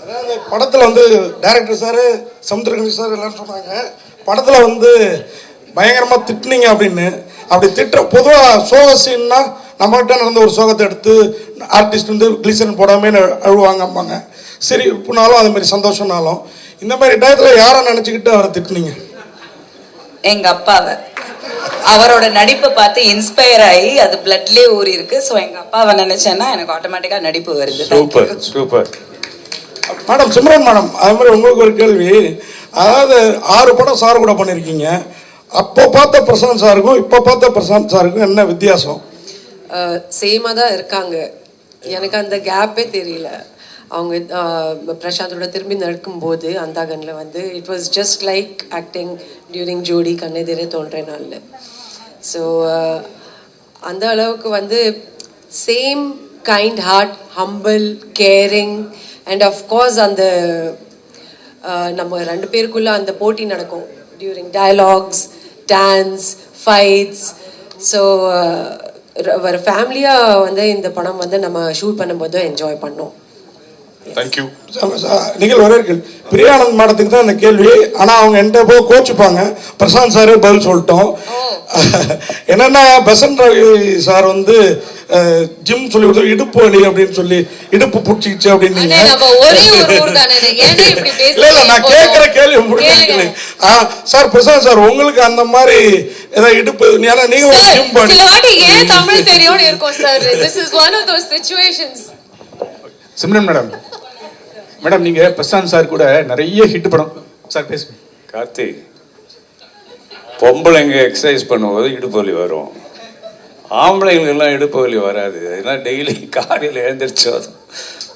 அதாவது படத்துல வந்து டைரக்டர் சார், சமுத்திரகனி சார் எல்லாரும் சொன்னாங்க, படத்துல வந்து பயங்கரமா திட்டுனீங்க அப்படின்னு. அப்படி திட்ட பொதுவாக சோக சீன்னா நம்மகிட்ட நடந்த ஒரு சோகத்தை எடுத்து ஆர்டிஸ்ட் வந்து கிளிசரின் போடாமே அழுவாங்கம்பாங்க. சரி இப்போனாலும் அது மாதிரி சந்தோஷம்னாலும் இந்த மாதிரி டயத்தில் யாரை நினச்சிக்கிட்டு அவரை திட்டுனீங்க? எங்க அப்பாவை. அவரோட நடிப்பை பார்த்து இன்ஸ்பயர் ஆகி அது பிளட்லேயே ஊறி இருக்கு. ஸோ எங்க அப்பாவை நினைச்சேன்னா எனக்கு ஆட்டோமேட்டிக்கா நடிப்பு வருது. Super super. Madam Simran madam, அது மாதிரி உங்களுக்கு ஒரு கேள்வி. அதாவது 6 படம் சார் கூட பண்ணியிருக்கீங்க. அப்போ பார்த்த பிரசாந்த் சாருக்கும் இப்போ பார்த்த பிரசாந்த் சாருக்கும் என்ன வித்தியாசம்? சேமாக தான் இருக்காங்க. எனக்கு அந்த கேப்பே தெரியல. அவங்க பிரசாந்தோட திரும்பி நடக்கும்போது அந்தாகனில் வந்து it was just like acting during ஜோடி கண்ணெதிரே தோன்ற நாளில். ஸோ அந்த அளவுக்கு வந்து same kind heart, humble, caring and of course அந்த நம்ம 2 பேருக்குள்ள அந்த போட்டி நடக்கும் during dialogues, dance, fights. So ஒரு ஃபேமிலியாக வந்து இந்த படம் வந்து நம்ம ஷூட் பண்ணும்போது என்ஜாய் பண்ணோம். தேங்க்யூ. நீங்கள் வரீர்கள் பிரியானந்த் மேடத்துக்கு தான் இந்த கேள்வி. ஆனால் அவங்க என்கிட்ட போய் கோச்சுப்பாங்க. பிரசாந்த் சாரே பதில் சொல்லிட்டோம். என்னன்னா பெசன்ட் ரவி சார் வந்து ஜிம் சொல்லி கொடுத்தோம், இடுப்பு வலி அப்படின்னு சொல்லி இடுப்பு பிடிச்சிக்கிச்சு அப்படின்னு. இல்ல நான் கேட்கிற கேள்வி முடிக்கிறேன் சார். பிரசாந்த் சார் உங்களுக்கு அந்த மாதிரி ஏதாவது இடுப்பு, ஏன்னா நீங்க ஜிம் பண்ணி ஏன் தமிழ் தெரியும்னு இருக்கும் sir. This is one of those situations. Simran madam, madam நீங்க பிரசாந்த் சார் கூட நிறைய ஹிட் படம் சார் பேசுங்க. கார்த்திக், பொம்பளைங்க எக்ஸசைஸ் பண்ணும்போது இடுப்பு வலி வரும், ஆம்பளைங்களுக்கெல்லாம் இடுப்பு வலி வராது. அதெல்லாம் டெய்லி காலையில் எழுந்திரிச்சோம்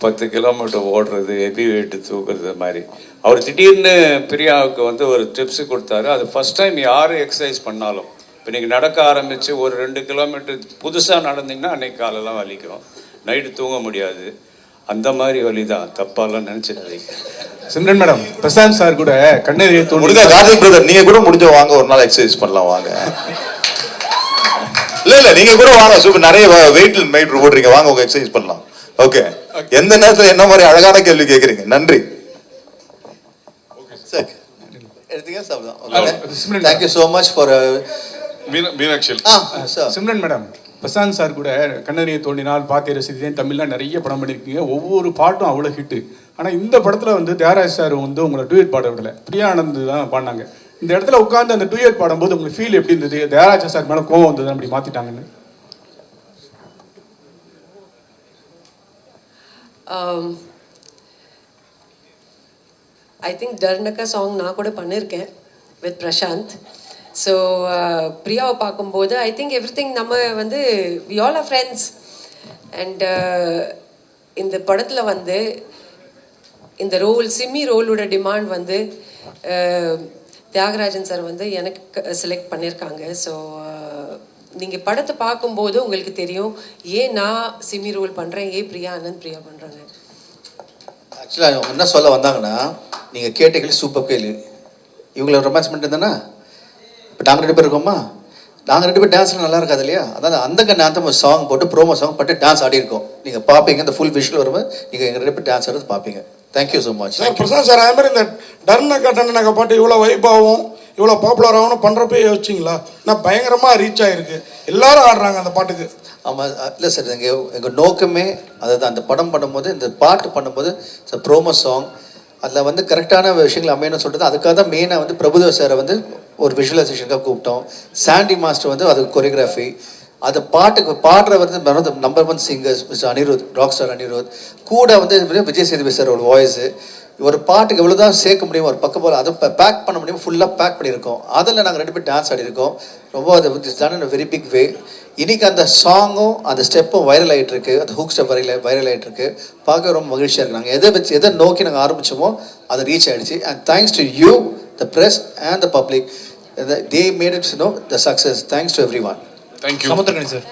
10 கிலோமீட்டர் ஓடுறது, ஹெவி வெயிட்டு தூக்குறது மாதிரி. அவர் திடீர்னு பிரியாவுக்கு வந்து ஒரு டிப்ஸ் கொடுத்தாரு. அது ஃபர்ஸ்ட் டைம் யார் எக்ஸசைஸ் பண்ணாலும், இப்போ நீங்கள் நடக்க ஆரம்பித்து ஒரு 2 கிலோமீட்டர் புதுசாக நடந்தீங்கன்னா அன்னைக்கு காலெல்லாம் வலிக்கும், நைட்டு தூங்க முடியாது. அந்த மாதிரி வலி தான், தப்பாலாம் நினைச்சிடாதீங்க. சிம்ரன் மேடம், பிரசாந்த் சார் கூட கண்ணெதிரே முடிஞ்சா கார்த்திக் பிரதர் நீங்க கூட முடிஞ்ச வாங்க, ஒரு நாள் எக்ஸசைஸ் பண்ணலாம் வாங்க. இல்ல நீங்க கூட வாங்க, சூப்பர். நிறைய வெயிட் போடுறீங்க, வாங்க உங்க எக்ஸசைஸ் பண்ணலாம். ஓகே, எந்த நேரத்துல என்ன மாதிரி அழகான கேள்வி கேக்குறீங்க. நன்றி. Thank you so much for Meenakshi. Simran madam, Prashanth sir கூட கண்ணறியை தோண்டினால் பாத்திய ரசித்தேன் தமிழ்லாம் நிறைய படம் பண்ணியிருக்கீங்க. ஒவ்வொரு பாட்டும் அவ்வளோ ஹிட்டு. ஆனால் இந்த படத்தில் வந்து தியாகராஜ் சார் வந்து உங்களை டூயட் பாட விடலை, பிரியானந்த் தான் பாடினாங்க. இந்த இடத்துல உட்காந்து அந்த டூயட் பாடும்போது உங்களுக்கு ஃபீல் எப்படி இருந்தது? தியாகராஜ் சார் மேலே கோவம் வந்தது அப்படி மாற்றிட்டாங்கன்னு? ஐ திங்க் டர்னக்கா சாங் நான் கூட பண்ணியிருக்கேன் வித் பிரசாந்த். ஸோ பிரியாவை பார்க்கும்போது ஐ திங்க் எவ்ரி திங் நம்ம வந்து we all are friends. And இந்த படத்தில் வந்து இந்த ரோல், சிம்மி ரோலோட டிமாண்ட் வந்து தியாகராஜன் சார் வந்து எனக்கு செலக்ட் பண்ணியிருக்காங்க. ஸோ நீங்கள் படத்தை பார்க்கும்போது உங்களுக்கு தெரியும் ஏன் நான் சிம்மி ரோல் பண்ணுறேன், ஏன் பிரியா பண்ணுறாங்க. ஆக்சுவலாக என்ன சொல்ல வந்தாங்கன்னா, நீங்கள் கேட்ட கேள்வி சூப்பர் கேள்வி. இவங்களை ரொமான்ஸ் பண்ணிட்டு இருந்தானா இப்போ நாங்கள் 2 பேர் இருக்கோமா, நாங்கள் 2 பேர் டான்ஸ்லாம் நல்லா இருக்காது இல்லையா? அதாவது அந்த நேரத்தை சாங் போட்டு ப்ரோமோ சாங் போட்டு டான்ஸ் ஆடி இருக்கோம். நீங்கள் பார்ப்பீங்க, இந்த ஃபுல் விஷுவல் வரும்போது நீங்கள் எங்கள் 2 பேர் டான்ஸ் ஆடுறது பார்ப்பீங்க. Thank you so much. Prashanth sir, அதே மாதிரி இந்த டர்னக்கா பாட்டு இவ்வளோ வைப்பாகவும் இவ்வளோ பாப்புலர் ஆகணும் பண்ணுறப்ப யோசிச்சிங்களா? நான் பயங்கரமாக ரீச் ஆகிருக்கு, எல்லாரும் ஆடுறாங்க அந்த பாட்டுக்கு. ஆமாம், இல்லை சார், எங்கள் நோக்கமே அதாவது அந்த படம் பண்ணும்போது, இந்த பாட்டு பண்ணும்போது ப்ரோமோ சாங் அதில் வந்து கரெக்டான விஷயங்கள் அமையணும்னு சொல்கிறது. அதுக்காக தான் மெயினாக வந்து பிரபுதேவ் சாரை வந்து ஒரு விஷுவலைசேஷனுக்காக கூப்பிட்டோம். சாண்டி மாஸ்டர் வந்து அதுக்கு கொரியோகிராஃபி, அந்த பாட்டுக்கு பாடுற வந்து number 1 singers mister Anirudh, rock star Anirudh, கூட வந்து விஜய் சேதுபதி சார் ஒரு வாய்ஸு. ஒரு பாட்டுக்கு எவ்வளோ தான் சேர்க்க முடியும், ஒரு பக்கம் போல் அதை பேக் பண்ண முடியும், ஃபுல்லாக பேக் பண்ணியிருக்கோம். அதில் நாங்கள் 2 பேர் டான்ஸ் ஆடிருக்கோம். ரொம்ப அது டன் வெரி பிக் வே. இன்னைக்கு அந்த சாங்கும் அந்த ஸ்டெப்பும் வைரல் ஆகிட்டு இருக்கு, அந்த ஹூக் ஸ்டெப் வைரல் ஆகிட்டு இருக்கு. பார்க்க ரொம்ப மகிழ்ச்சியாக இருக்கு. நாங்கள் எதை நோக்கி நாங்கள் ஆரம்பிச்சோமோ அது ரீச் ஆகிடுச்சு. And thanks to you, the press and the public, they made it the success. Thanks to everyone. Thank you. Samuthirakani sir,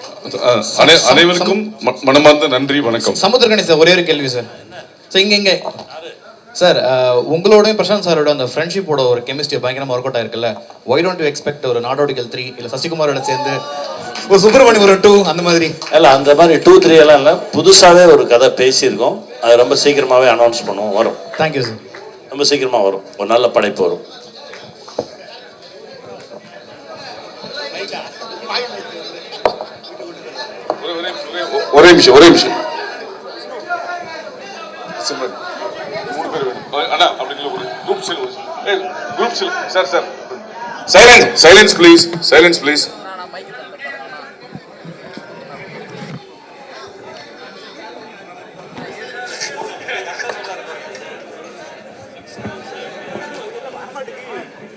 அனைவருக்கும் மனமார்ந்த நன்றி, வணக்கம். சமுத்திரகனி சார், ஒரே ஒரு கேள்வி சார். இங்க சார், உங்களோட பிரசாந்த் சாரோட அந்த ஃப்ரெண்ட்ஷிப்போட ஒரு கெமிஸ்ட்ரி பயங்கரமாக ஒர்க் அவுட் ஆயிருக்குல்ல. ஒய் டோன்ட் யூ எக்ஸ்பெக்ட் ஒரு நாடோடிகள் 3 இல்லை சசிகுமாரோட சேர்ந்து ஒரு சுப்பிரமணியபுரம் 2 அந்த மாதிரி. இல்ல அந்த மாதிரி 2, 3 எல்லாம் இல்ல, புதுசாவே ஒரு கதை பேசியிருக்கோம். அது ரொம்ப சீக்கிரமாவே அனௌன்ஸ் பண்ணுவோம், வரும். Thank you sir. ரொம்ப சீக்கிரமா வரும், ஒரு நல்ல படைப்பு வரும். ஒரே நிமிஷம் சார் சைலன்ஸ் ப்ளீஸ்.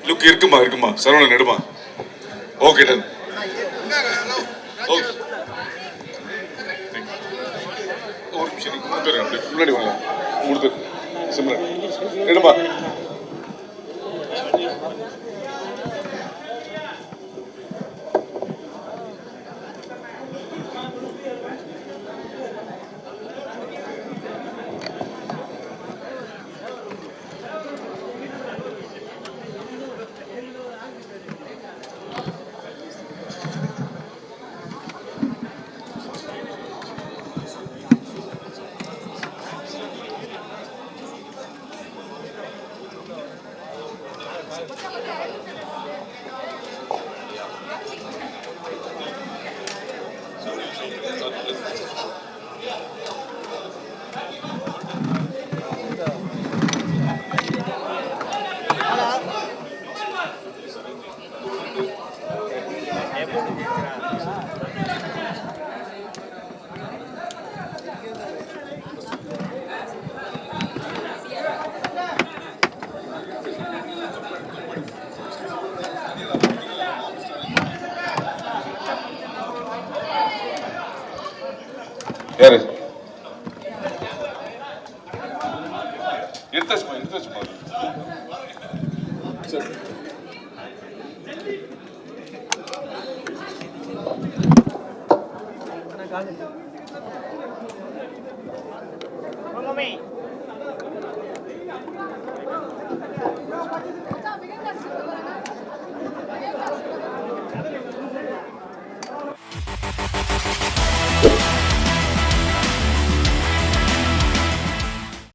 லுக் இருக்குமா சரவணன் நெடுமா. Okay done. ஒரு நிமிஷம் முன்னாடி வாங்க. கொடுத்து சிம்ரன் நெடுமா. யாரு எடுத்தாச்சுமா சரி. Mami.